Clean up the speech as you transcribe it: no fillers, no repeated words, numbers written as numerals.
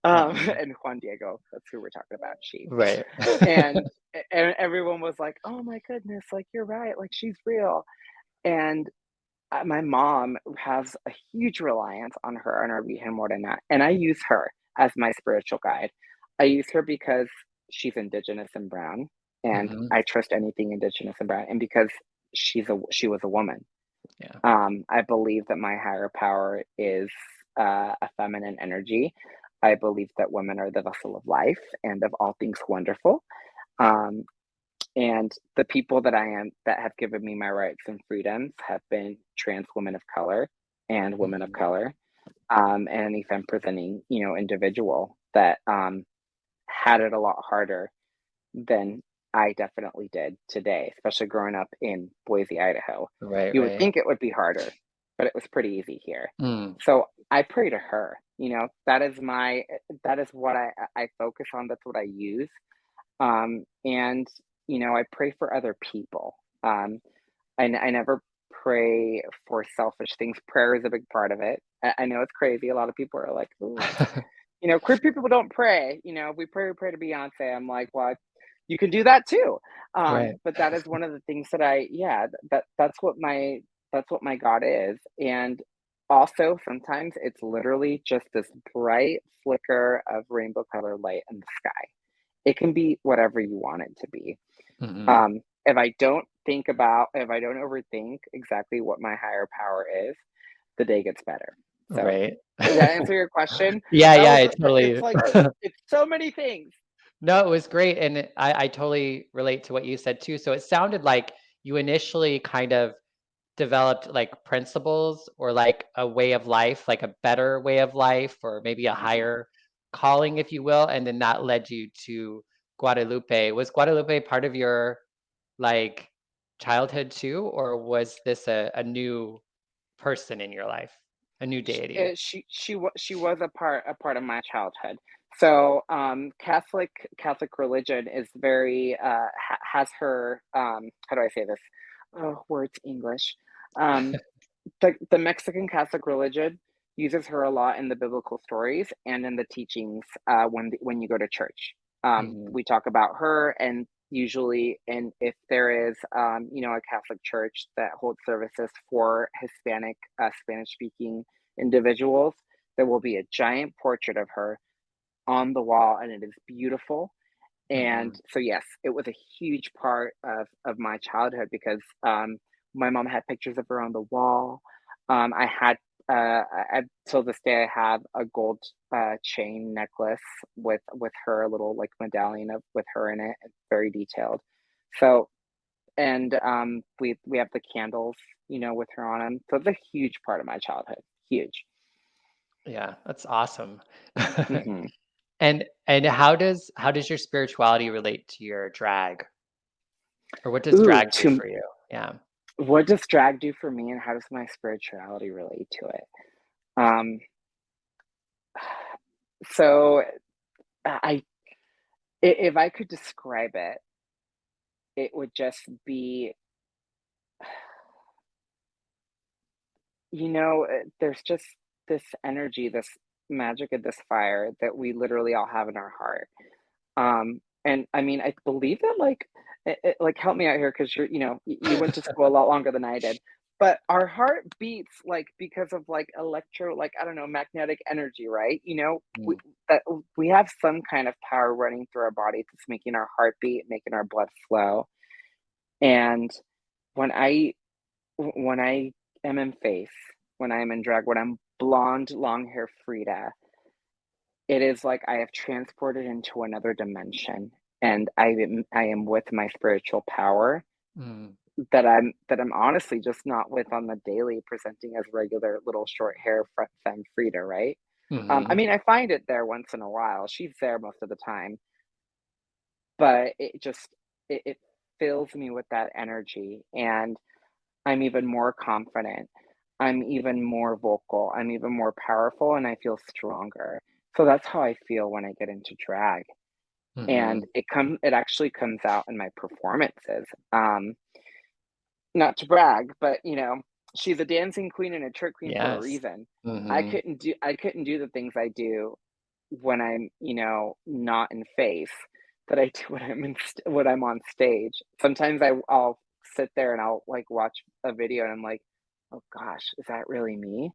Mhm. And Juan Diego, that's who we're talking about, she. Right. And everyone was like, "Oh my goodness, like you're right, like she's real." And my mom has a huge reliance on our Virgen Morena, and I use her as my spiritual guide. I use her because she's Indigenous and brown, and Mhm. I trust anything Indigenous and brown, and because she was a woman. Yeah. I believe that my higher power is a feminine energy. I believe that women are the vessel of life and of all things wonderful. Um, and the people that I am that have given me my rights and freedoms have been trans women of color and women of Mhm. color, and any femme presenting, individual that had it a lot harder than I definitely did today, especially growing up in Boise, Idaho. Right, You would right. think it would be harder, but it was pretty easy here. Mm. So I pray to her. That is what I focus on. That's what I use. And I pray for other people. I never pray for selfish things. Prayer is a big part of it. I know it's crazy. A lot of people are like, "Ooh, queer people don't pray. We pray to Beyonce." I'm like, well, you can do that too. Right. But that is one of the things that that's what my God is. And also sometimes it's literally just this bright flicker of rainbow colored light in the sky. It can be whatever you want it to be. Mhm. If I don't overthink exactly what my higher power is, the day gets better. So, Right. does that answer your question? Yeah, That yeah, was, it it's totally like, it's so many things. No, it was great, and I totally relate to what you said too. So it sounded like you initially kind of developed like principles or like a way of life, like a better way of life, or maybe a Mhm. higher calling, if you will, and then that led you to Guadalupe. Was Guadalupe part of your like childhood too, or was this a new person in your life, a new deity? She was a part of my childhood. So, Catholic religion is very has her, how do I say this? Oh, words English. Um, the Mexican Catholic religion uses her a lot in the biblical stories and in the teachings when you go to church. Mhm. We talk about her, and usually, and if there is a Catholic church that holds services for Hispanic, Spanish speaking individuals, there will be a giant portrait of her on the wall, and it is beautiful. And Mhm. so, yes, it was a huge part of my childhood because my mom had pictures of her on the wall. I had till this day I have a gold chain necklace with her, a little like medallion of with her in it. It's very detailed. So, and we have the candles, with her on them. So it's a huge part of my childhood. Huge. Yeah, that's awesome. Hmm. And how does your spirituality relate to your drag? Or what does Ooh, drag do to for you? Yeah. what does drag do for me, and how does my spirituality relate to it? Um, so if I could describe it, it would just be, there's just this energy, this magic, and this fire that we literally all have in our heart. And I mean, I believe that, like, like, help me out here because you went to school a lot longer than I did. But our heart beats like because of like like, I don't know, magnetic energy, right? Mm. That we have some kind of power running through our body that's making our heart beat, making our blood flow. And when I am in face, when I am in drag, when I'm blonde, long hair Frida, it is like I have transported into another dimension, and I am with my spiritual power Mm. that I'm honestly just not with on the daily, presenting as regular little short hair femme Frida, right? I Mhm. mean, I find it there once in a while. She's there most of the time, but it fills me with that energy, and I'm even more confident. I'm even more vocal. I'm even more powerful, and I feel stronger. So that's how I feel when I get into drag. And Mhm. it actually comes out in my performances. Not to brag, but she's a dancing queen and a trick queen for a Yes. reason. I Mhm. couldn't do I couldn't do the things I do when I'm, not in face that I do when when I'm on stage. Sometimes I'll sit there and I'll, like, watch a video and I'm like, "Oh gosh, is that really me?"